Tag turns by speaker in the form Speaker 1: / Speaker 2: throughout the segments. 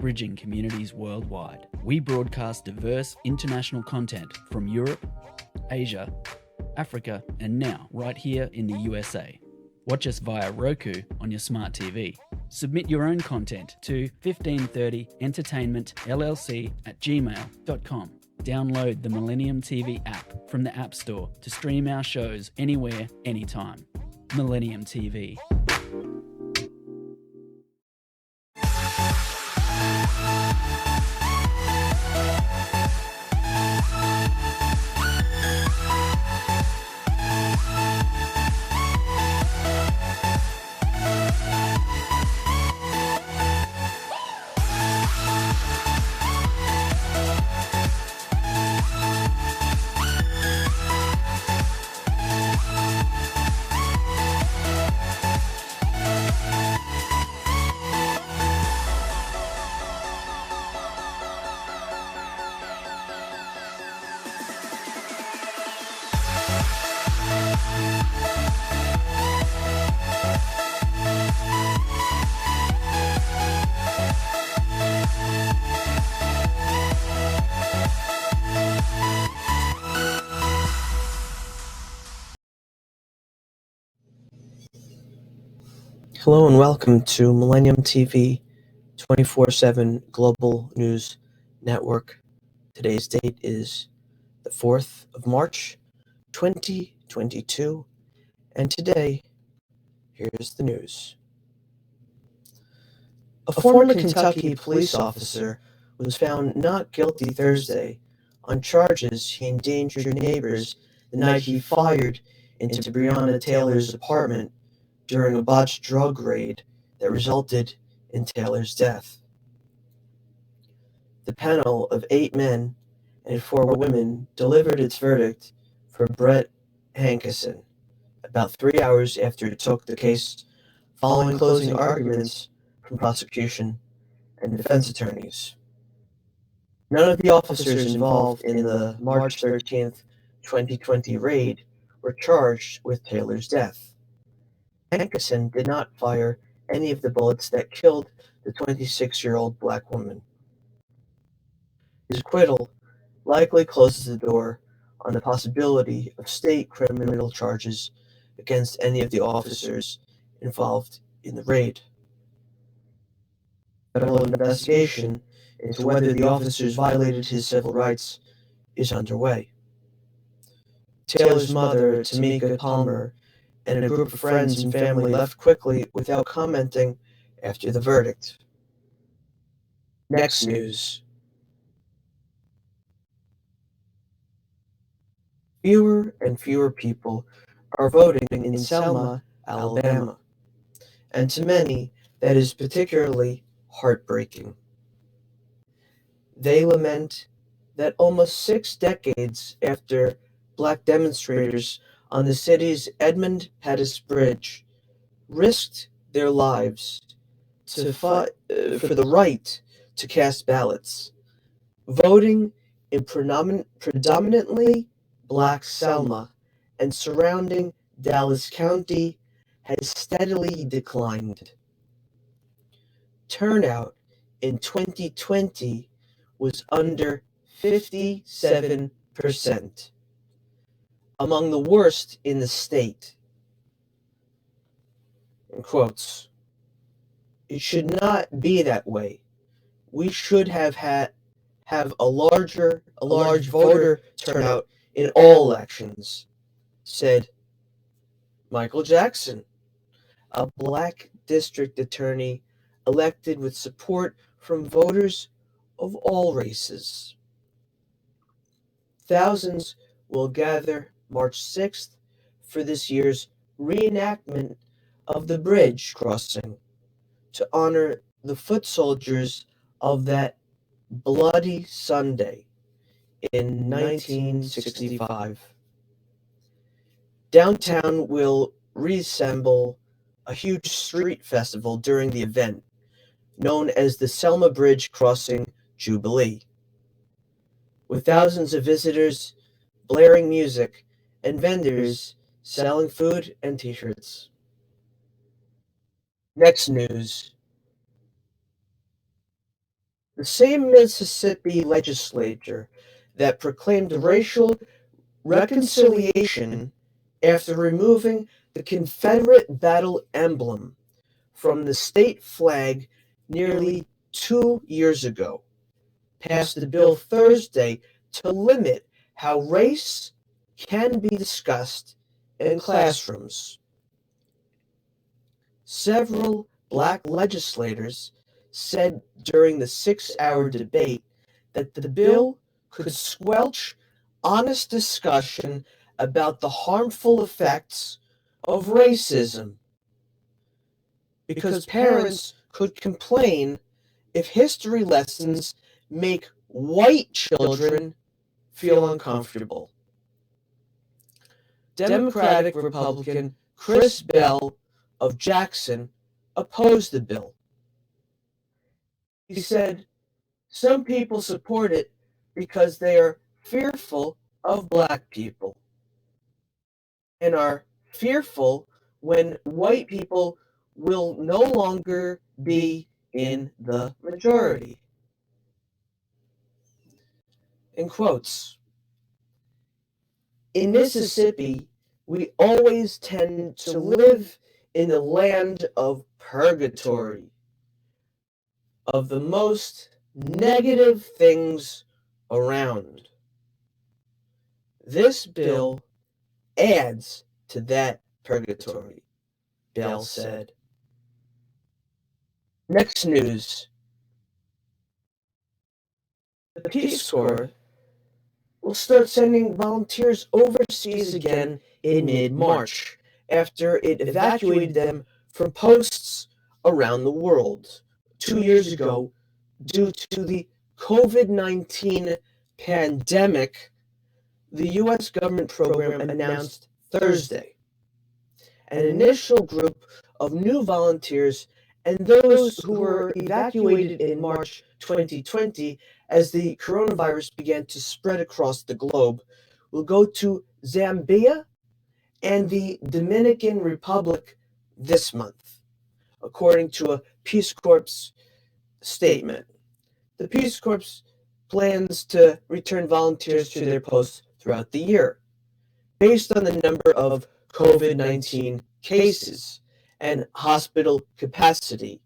Speaker 1: bridging communities worldwide. We broadcast diverse international content from Europe, Asia, Africa, and now right here in the USA. Watch us via Roku on your smart TV. Submit your own content to 1530entertainmentllc@gmail.com. Download the Millennium TV app from the App Store to stream our shows anywhere, anytime. Millennium TV.
Speaker 2: Hello and welcome to Millennium TV 24/7 Global News Network. Today's date is the 4th of March, 2022, and today, here's the news. A former Kentucky police officer was found not guilty Thursday on charges he endangered neighbors the night he fired into Breonna Taylor's apartment during a botched drug raid that resulted in Taylor's death. The panel of 8 men and 4 women delivered its verdict for Brett Hankison about 3 hours after it took the case, following closing arguments from prosecution and defense attorneys. None of the officers involved in the March 13th, 2020 raid were charged with Taylor's death. Hankison did not fire any of the bullets that killed the 26-year-old black woman. His acquittal likely closes the door on the possibility of state criminal charges against any of the officers involved in the raid. A federal investigation into whether the officers violated his civil rights is underway. Taylor's mother, Tamika Palmer, and a group of friends and family left quickly without commenting after the verdict. Next news. Fewer and fewer people are voting in Selma, Alabama, and to many, that is particularly heartbreaking. They lament that almost 6 decades after black demonstrators on the city's Edmund Pettus Bridge risked their lives to fight for the right to cast ballots, voting in predominantly black Selma and surrounding Dallas County has steadily declined. Turnout in 2020 was under 57%, among the worst in the state. In quotes, "It should not be that way. We should have a large voter turnout in all elections," said Michael Jackson, a black district attorney elected with support from voters of all races. Thousands will gather March 6th for this year's reenactment of the bridge crossing to honor the foot soldiers of that bloody Sunday in 1965. Downtown will reassemble a huge street festival during the event, known as the Selma Bridge Crossing Jubilee, with thousands of visitors, blaring music, and vendors selling food and t-shirts. Next news. The same Mississippi legislature that proclaimed racial reconciliation after removing the Confederate battle emblem from the state flag nearly 2 years ago passed a bill Thursday to limit how race can be discussed in classrooms. Several black legislators said during the 6-hour debate that the bill could squelch honest discussion about the harmful effects of racism, because parents could complain if history lessons make white children feel uncomfortable. Democratic Republican Chris Bell of Jackson opposed the bill. He said, "Some people support it because they are fearful of black people and are fearful when white people will no longer be in the majority." In quotes, "In Mississippi, we always tend to live in the land of purgatory, of the most negative things around. This bill adds to that purgatory," Bell said. Next news. The Peace Corps will start sending volunteers overseas again in mid-March after it evacuated them from posts around the world 2 years ago due to the COVID-19 pandemic. The U.S. government program announced Thursday an initial group of new volunteers and those who were evacuated in March 2020 as the coronavirus began to spread across the globe will go to Zambia and the Dominican Republic this month, according to a Peace Corps statement. The Peace Corps plans to return volunteers to their posts throughout the year, based on the number of COVID-19 cases and hospital capacity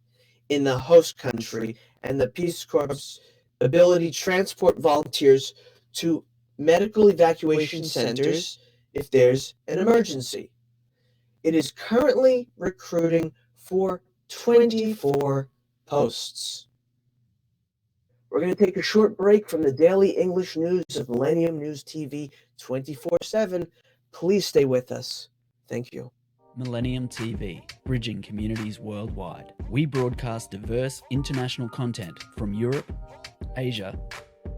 Speaker 2: in the host country, and the Peace Corps' ability to transport volunteers to medical evacuation centers if there's an emergency. It is currently recruiting for 24 posts. We're going to take a short break from the daily English news of Millennium News TV 24/7. Please stay with us. Thank you.
Speaker 1: Millennium TV, bridging communities worldwide. We broadcast diverse international content from Europe, Asia,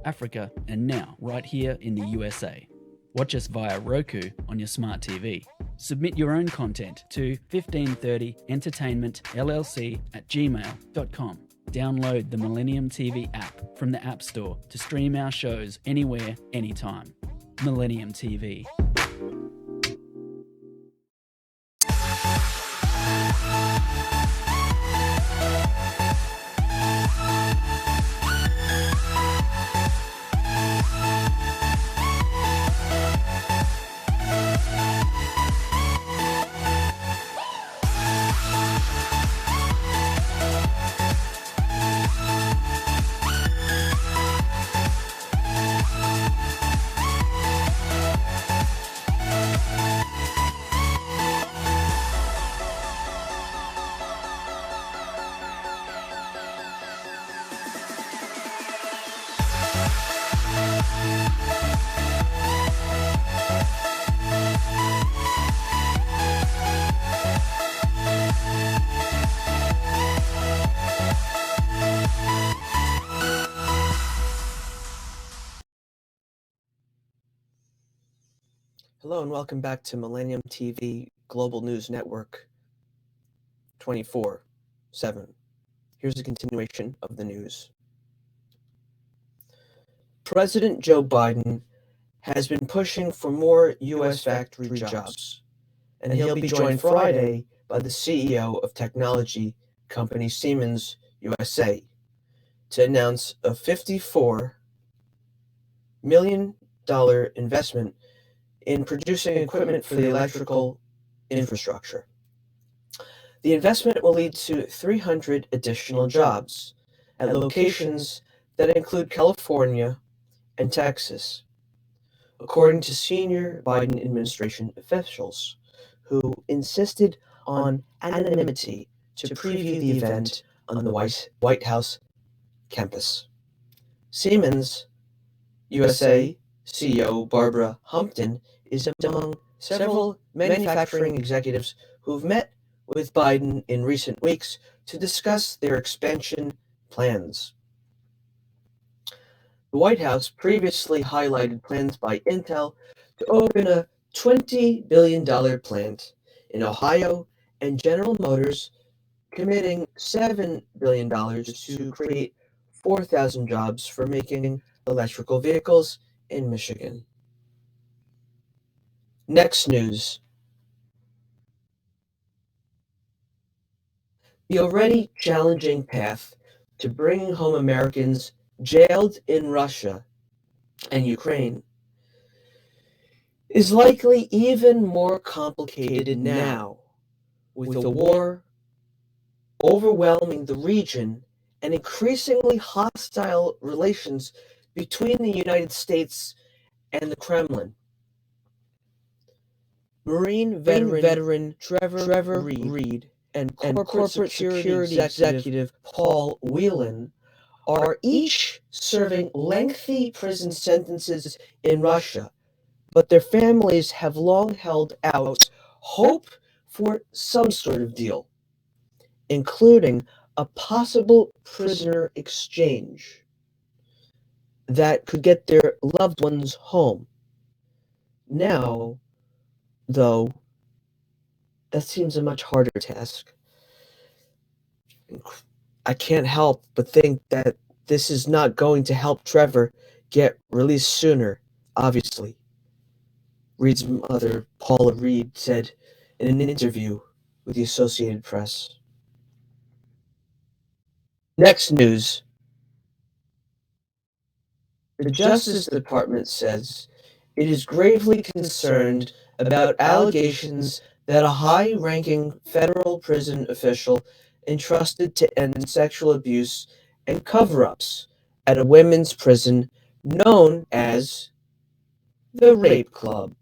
Speaker 1: Africa, and now right here in the USA. Watch us via Roku on your smart TV. Submit your own content to 1530entertainmentllc@gmail.com. Download the Millennium TV app from the App Store to stream our shows anywhere, anytime. Millennium TV.
Speaker 2: Hello and welcome back to Millennium TV Global News Network 24/7. Here's a continuation of the news. President Joe Biden has been pushing for more U.S. factory jobs, and he'll be joined Friday by the CEO of technology company Siemens USA, to announce a $54 million investment in producing equipment for the electrical infrastructure. The investment will lead to 300 additional jobs at locations that include California and Texas, according to senior Biden administration officials who insisted on anonymity to preview the event on the White House campus. Siemens USA CEO Barbara Humpton is among several manufacturing executives who've met with Biden in recent weeks to discuss their expansion plans. The White House previously highlighted plans by Intel to open a $20 billion plant in Ohio and General Motors committing $7 billion to create 4,000 jobs for making electrical vehicles in Michigan. Next news. The already challenging path to bringing home Americans jailed in Russia and Ukraine is likely even more complicated now, with the war overwhelming the region and increasingly hostile relations between the United States and the Kremlin. Marine veteran Trevor Reed and corporate security executive Paul Whelan are each serving lengthy prison sentences in Russia, but their families have long held out hope for some sort of deal, including a possible prisoner exchange that could get their loved ones home. Now, though, that seems a much harder task. I can't help but think that this is not going to help Trevor get released sooner, obviously. Reed's mother, Paula Reed, said in an interview with the Associated Press. Next news. The Justice Department says it is gravely concerned about allegations that a high-ranking federal prison official entrusted to end sexual abuse and cover-ups at a women's prison known as the Rape Club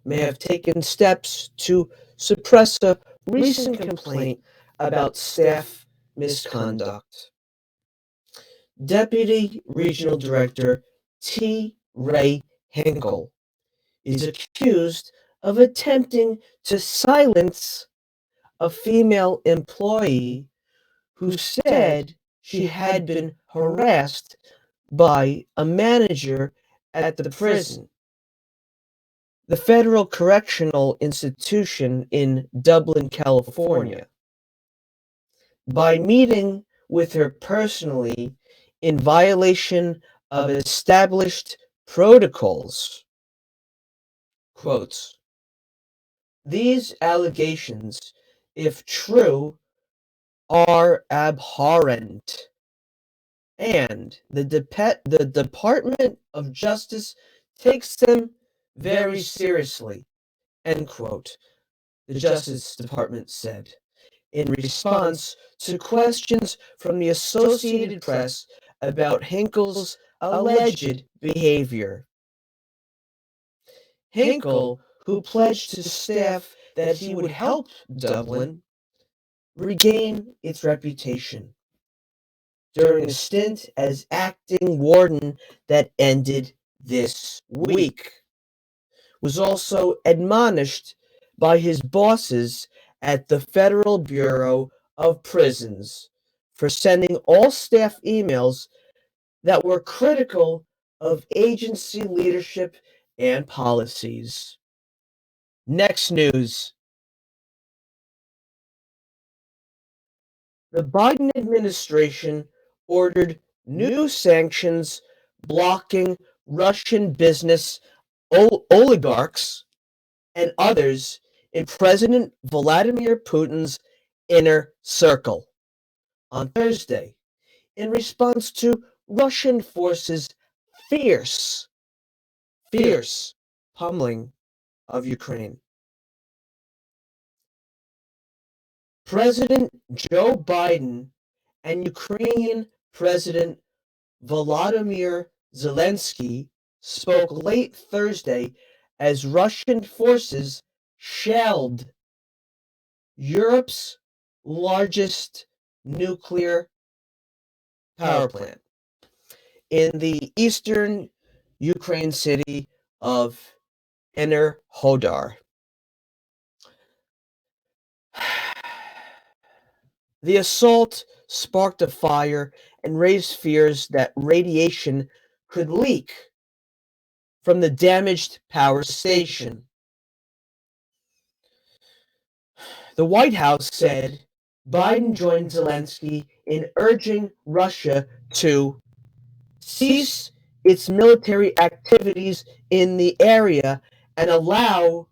Speaker 2: may have taken steps to suppress a recent complaint about staff misconduct. Deputy Regional Director T. Ray Hinkle is accused of attempting to silence a female employee who said she had been harassed by a manager at the prison. The Federal Correctional Institution in Dublin, California. By meeting with her personally in violation of established protocols. Quotes, these allegations, if true, are abhorrent, and the Department of Justice takes them very seriously, end quote, the Justice Department said, in response to questions from the Associated Press about Hinkle's alleged behavior. Hinkle, who pledged to staff that he would help Dublin regain its reputation during a stint as acting warden that ended this week, was also admonished by his bosses at the Federal Bureau of Prisons for sending all staff emails that were critical of agency leadership and policies. Next news. The Biden administration ordered new sanctions blocking Russian business oligarchs and others in President Vladimir Putin's inner circle on Thursday, in response to Russian forces' fierce pummeling of Ukraine. President Joe Biden and Ukrainian President Volodymyr Zelensky spoke late Thursday as Russian forces shelled Europe's largest nuclear power plant in the eastern Ukraine city of Enerhodar. The assault sparked a fire and raised fears that radiation could leak from the damaged power station. The White House said Biden joined Zelensky in urging Russia to cease its military activities in the area and allow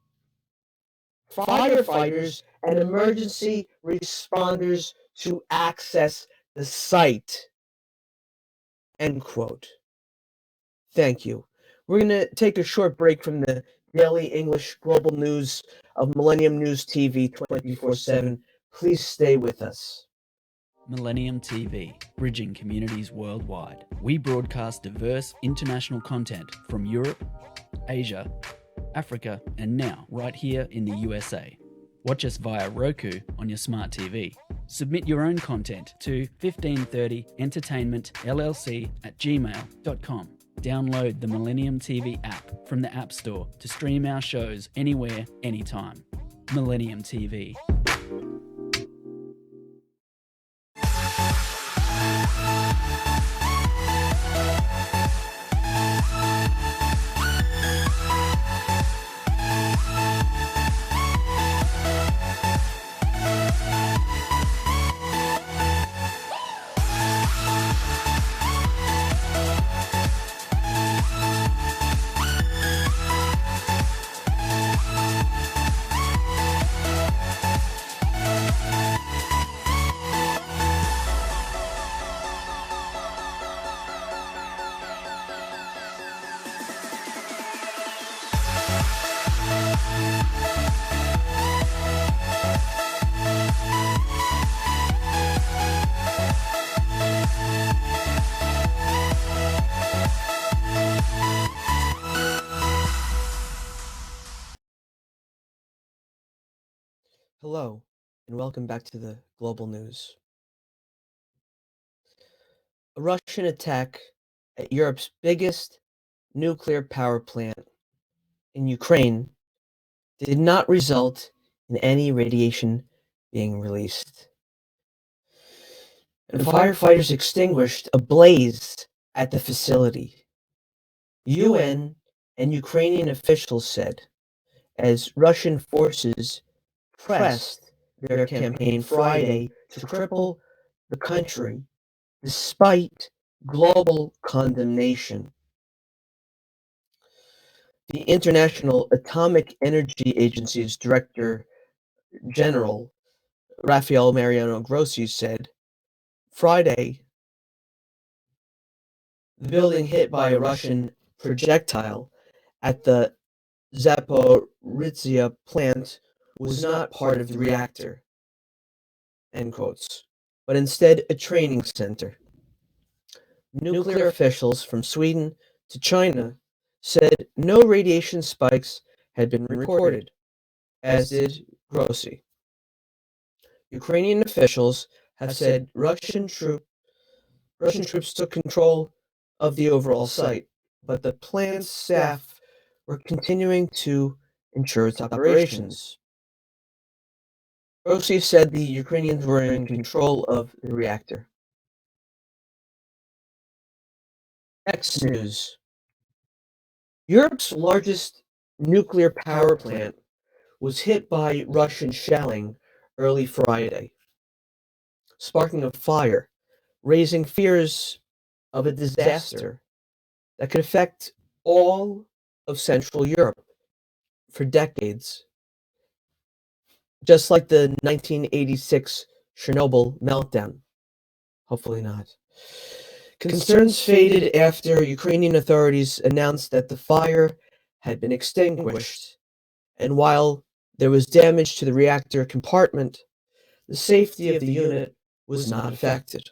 Speaker 2: firefighters and emergency responders to access the site. End quote. Thank you. We're going to take a short break from the daily English global news of Millennium News TV 24/7. Please stay with us.
Speaker 1: Millennium TV, bridging communities worldwide. We broadcast diverse international content from Europe, Asia, Africa, and now right here in the USA. Watch us via Roku on your smart TV. Submit your own content to 1530entertainmentllc@gmail.com. Download the Millennium TV app from the App Store to stream our shows anywhere, anytime. Millennium TV.
Speaker 2: Hello, and welcome back to the global news. A Russian attack at Europe's biggest nuclear power plant in Ukraine did not result in any radiation being released. And firefighters extinguished a blaze at the facility. UN and Ukrainian officials said, as Russian forces pressed their campaign Friday to cripple the country despite global condemnation. The International Atomic Energy Agency's Director General, Rafael Mariano Grossi, said Friday the building hit by a Russian projectile at the Zaporizhzhia plant was not part of the reactor, end quotes, but instead a training center. Nuclear officials from Sweden to China said no radiation spikes had been recorded, as did Grossi. Ukrainian officials have said Russian troops took control of the overall site, but the plant's staff were continuing to ensure its operations. Grossi said the Ukrainians were in control of the reactor. X News. Europe's largest nuclear power plant was hit by Russian shelling early Friday, sparking a fire, raising fears of a disaster that could affect all of Central Europe for decades, just like the 1986 Chernobyl meltdown. Hopefully not. Concerns faded after Ukrainian authorities announced that the fire had been extinguished, and while there was damage to the reactor compartment, the safety of the unit was not affected.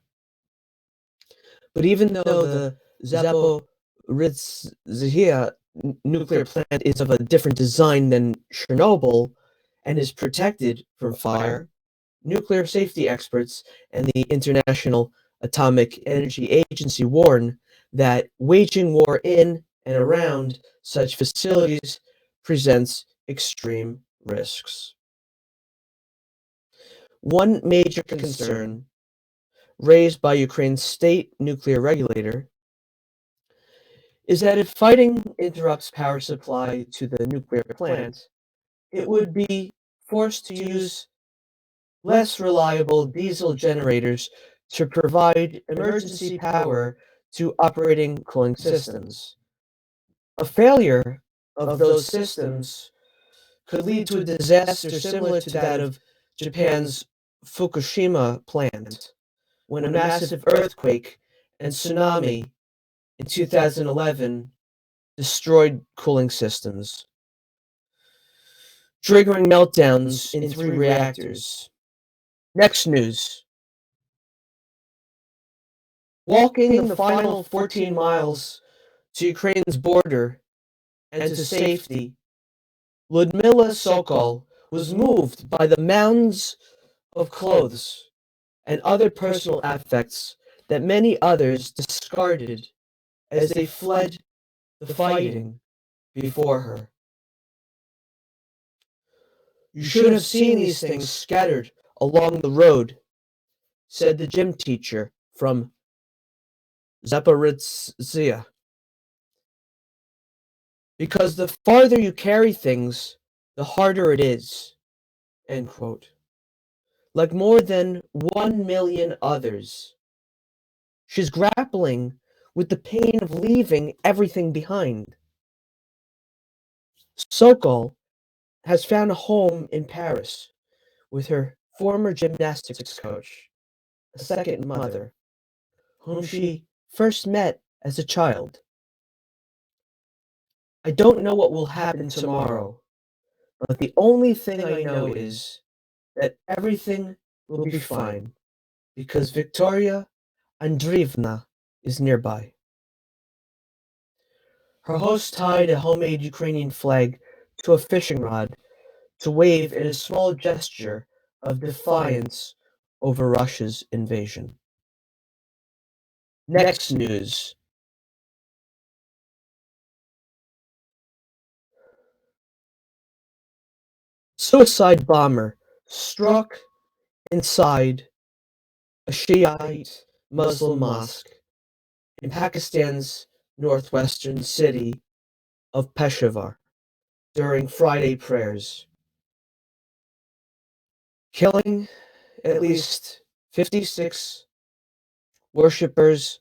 Speaker 2: But even though the Zaporizhzhia nuclear plant is of a different design than Chernobyl and is protected from fire, nuclear safety experts and the International Atomic Energy Agency warn that waging war in and around such facilities presents extreme risks. One major concern raised by Ukraine's state nuclear regulator is that if fighting interrupts power supply to the nuclear plant, it would be forced to use less reliable diesel generators to provide emergency power to operating cooling systems. A failure of those systems could lead to a disaster similar to that of Japan's Fukushima plant, when a massive earthquake and tsunami in 2011 destroyed cooling systems, triggering meltdowns in 3 reactors. Next news. Walking the final 14 miles to Ukraine's border and to safety, Ludmila Sokol was moved by the mounds of clothes and other personal effects that many others discarded as they fled the fighting before her. You should have seen these things scattered along the road, said the gym teacher from Zaporizhzhia. Because the farther you carry things, the harder it is. End quote. Like more than 1 million others, she's grappling with the pain of leaving everything behind. Sokol has found a home in Paris with her former gymnastics coach, a second mother, whom she first met as a child. I don't know what will happen tomorrow, but the only thing I know is that everything will be fine because Victoria Andreevna is nearby. Her host tied a homemade Ukrainian flag to a fishing rod to wave in a small gesture of defiance over Russia's invasion. Next news. Suicide bomber struck inside a Shiite Muslim mosque in Pakistan's northwestern city of Peshawar during Friday prayers, killing at least 56 worshippers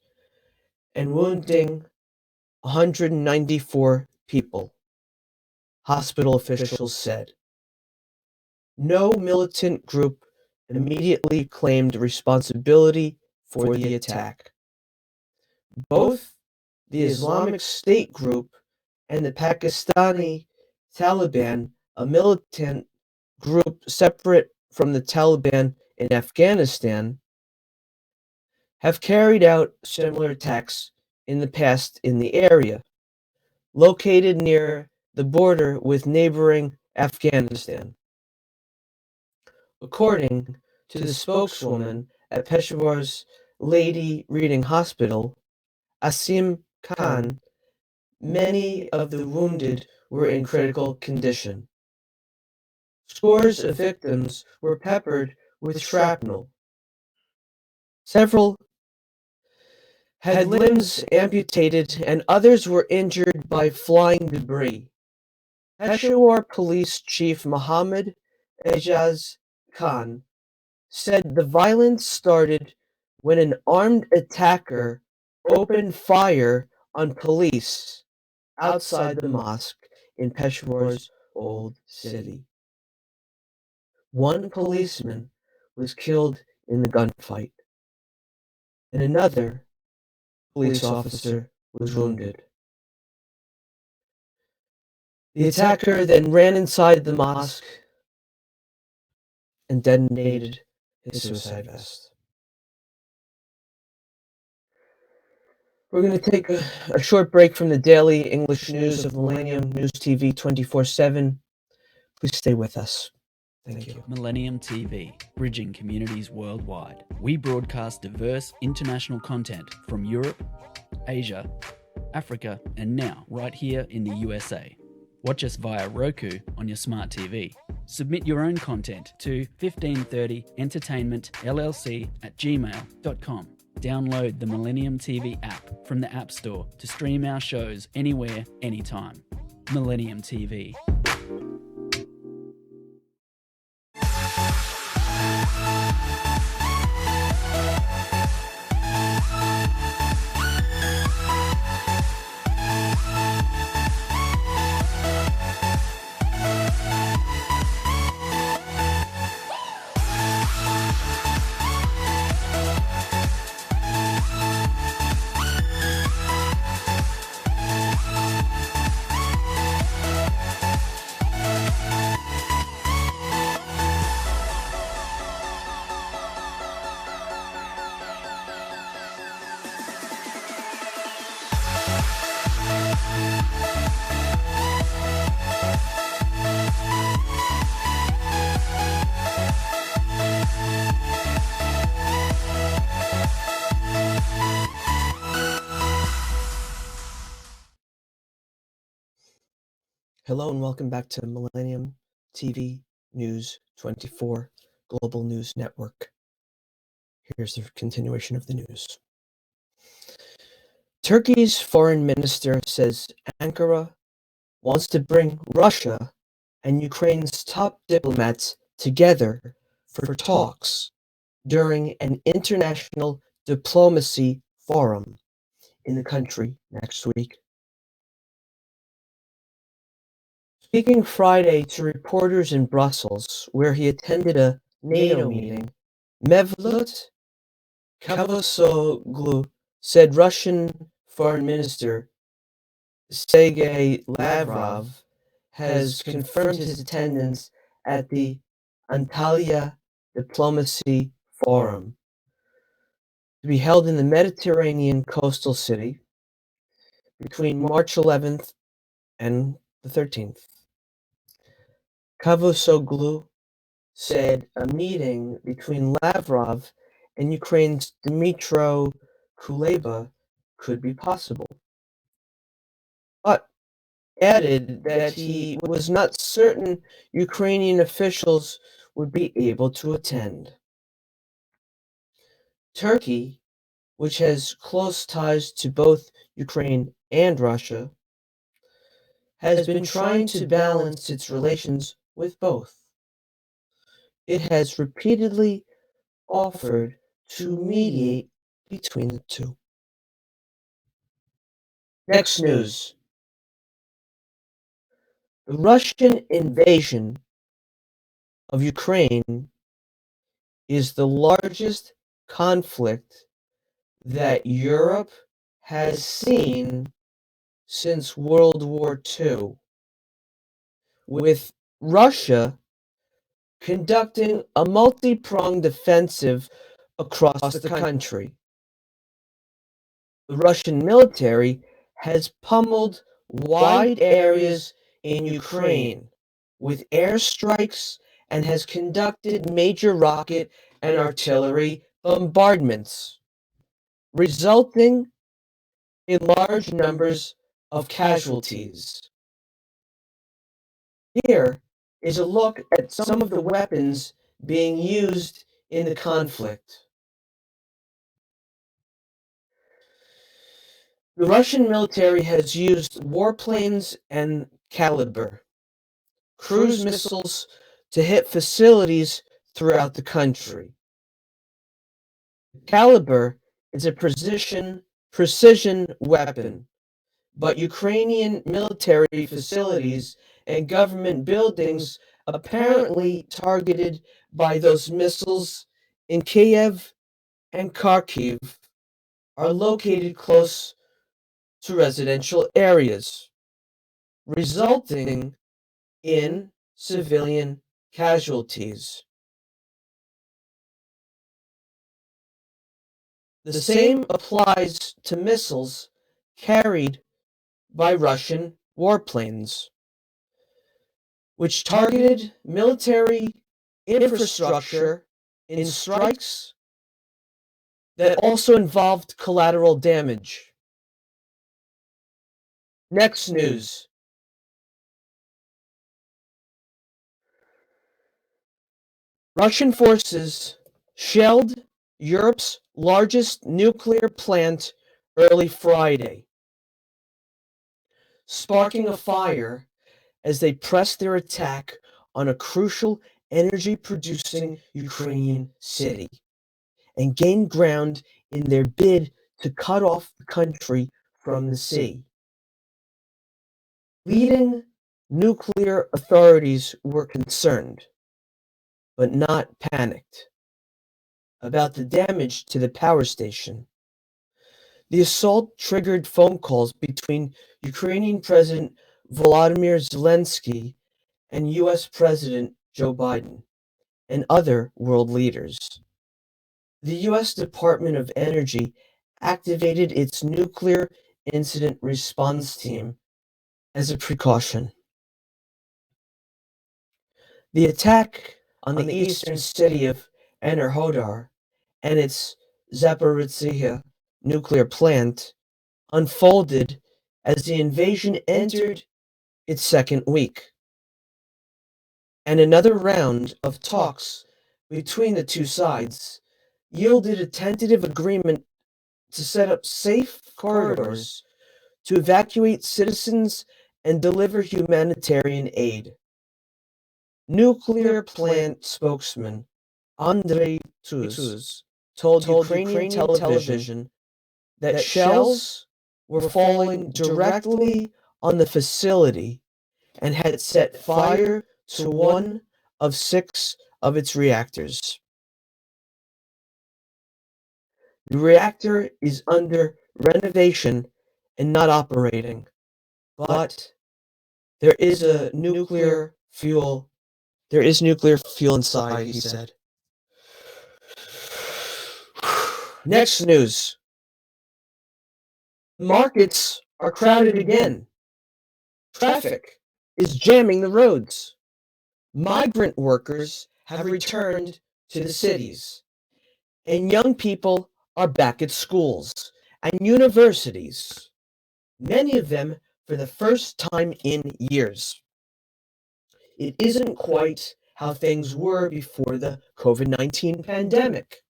Speaker 2: and wounding 194 people, hospital officials said. No militant group immediately claimed responsibility for the attack. Both the Islamic State group and the Pakistani Taliban, a militant group separate from the Taliban in Afghanistan, have carried out similar attacks in the past in the area, located near the border with neighboring Afghanistan. According to the spokeswoman at Peshawar's Lady Reading Hospital, Asim Khan, many of the wounded were in critical condition. Scores of victims were peppered with shrapnel. Several had limbs amputated and others were injured by flying debris. Peshawar Police Chief Mohammed Ejaz Khan said the violence started when an armed attacker opened fire on police outside the mosque in Peshawar's Old City. One policeman was killed in the gunfight. and another police officer was wounded. The attacker then ran inside the mosque and detonated his suicide vest. We're going to take a short break from the daily English news of Millennium News TV 24/7. Please stay with us. Thank you.
Speaker 1: Millennium TV, bridging communities worldwide. We broadcast diverse international content from Europe, Asia, Africa, and now right here in the USA. Watch us via Roku on your smart TV. Submit your own content to 1530entertainmentllc@gmail.com. Download the Millennium TV app from the App Store to stream our shows anywhere, anytime. Millennium TV.
Speaker 2: Hello and welcome back to Millennium TV News 24 Global News Network. Here's the continuation of the news. Turkey's foreign minister says Ankara wants to bring Russia and Ukraine's top diplomats together for talks during an international diplomacy forum in the country next week. Speaking Friday to reporters in Brussels, where he attended a NATO meeting, Mevlut Cavusoglu said Russian Foreign Minister Sergei Lavrov has confirmed his attendance at the Antalya Diplomacy Forum to be held in the Mediterranean coastal city between March 11th and the 13th. Cavusoglu said a meeting between Lavrov and Ukraine's Dmytro Kuleba could be possible, but added that he was not certain Ukrainian officials would be able to attend. Turkey, which has close ties to both Ukraine and Russia, has been trying to balance its relations with both. It has repeatedly offered to mediate between the two. Next news. The Russian invasion of Ukraine is the largest conflict that Europe has seen since World War II, with Russia conducting a multi-pronged offensive across the country. The Russian military has pummeled wide areas in Ukraine with airstrikes and has conducted major rocket and artillery bombardments, resulting in large numbers of casualties. Here is a look at some of the weapons being used in the conflict. The Russian military has used warplanes and Caliber cruise missiles to hit facilities throughout the country. Caliber is a precision weapon, but Ukrainian military facilities and government buildings apparently targeted by those missiles in Kiev and Kharkiv are located close to residential areas, resulting in civilian casualties. The same applies to missiles carried by Russian warplanes, which targeted military infrastructure in strikes that also involved collateral damage. Next news. Russian forces shelled Europe's largest nuclear plant early Friday, sparking a fire as they pressed their attack on a crucial energy-producing Ukrainian city and gained ground in their bid to cut off the country from the sea. Leading nuclear authorities were concerned, but not panicked, about the damage to the power station. The assault triggered phone calls between Ukrainian President Volodymyr Zelensky and US President Joe Biden and other world leaders. The US Department of Energy activated its nuclear incident response team as a precaution. The attack on the eastern city of Enerhodar and its Zaporizhzhia nuclear plant unfolded as the invasion entered its second week, and another round of talks between the two sides yielded a tentative agreement to set up safe corridors to evacuate citizens and deliver humanitarian aid. Nuclear plant spokesman Andrei Tuz told Ukrainian television that shells were falling directly on the facility and had set fire to one of 6 of its reactors. The reactor is under renovation and not operating, but there is nuclear fuel inside, he said. Next news. Markets are crowded again. Traffic is jamming the roads. Migrant workers have returned to the cities, and young people are back at schools and universities, many of them for the first time in years. It isn't quite how things were before the COVID-19 pandemic.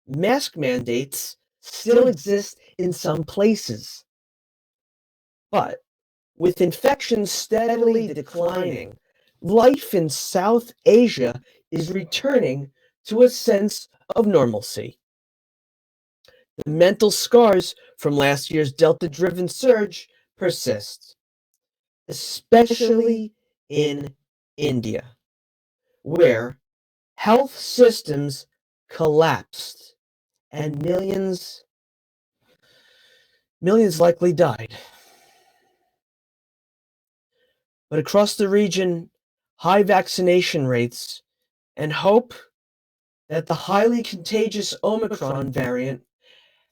Speaker 2: Mask mandates still exist in some places, but with infections steadily declining, life in South Asia is returning to a sense of normalcy. The mental scars from last year's Delta-driven surge persist, especially in India, where health systems collapsed and millions likely died. But across the region, high vaccination rates and hope that the highly contagious Omicron variant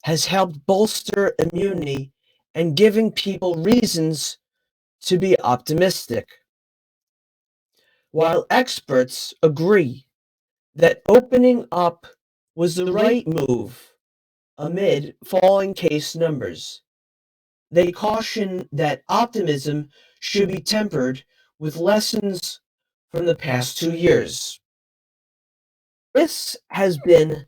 Speaker 2: has helped bolster immunity and giving people reasons to be optimistic. While experts agree that opening up was the right move amid falling case numbers, they caution that optimism should be tempered with lessons from the past 2 years. This has been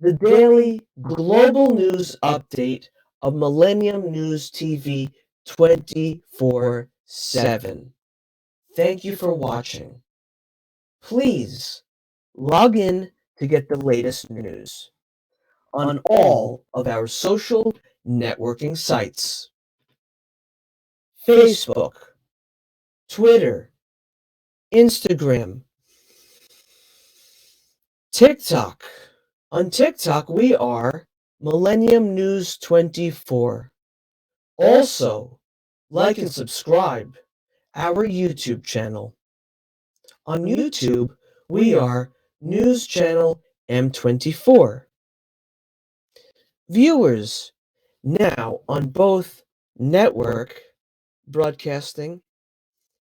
Speaker 2: the daily global news update of Millennium News TV 24/7. Thank you for watching. Please log in to get the latest news on all of our social networking sites: Facebook, Twitter, Instagram, TikTok. On TikTok, we are Millennium News 24. Also, like and subscribe our YouTube channel. On YouTube, we are News Channel M24. Viewers now on both network broadcasting,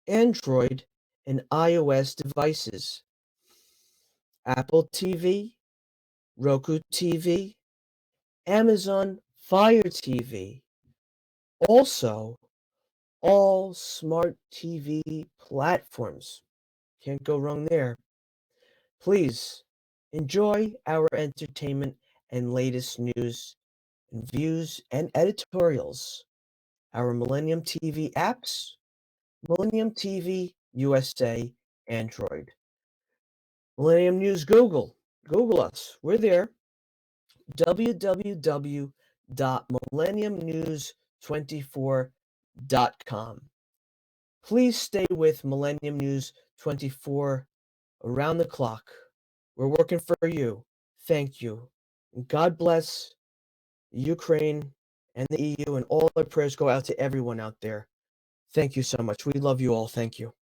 Speaker 2: Android, and iOS devices, Apple TV, Roku TV, Amazon Fire TV. Also, all smart TV platforms. Can't go wrong there. Please enjoy our entertainment and latest news and views and editorials. Our Millennium TV apps, Millennium TV USA Android. Millennium News Google. Google us. We're there. www.millenniumnews24.com. Please stay with Millennium News 24 around the clock. We're working for you. Thank you. God bless Ukraine and the EU, and all our prayers go out to everyone out there. Thank you so much. We love you all. Thank you.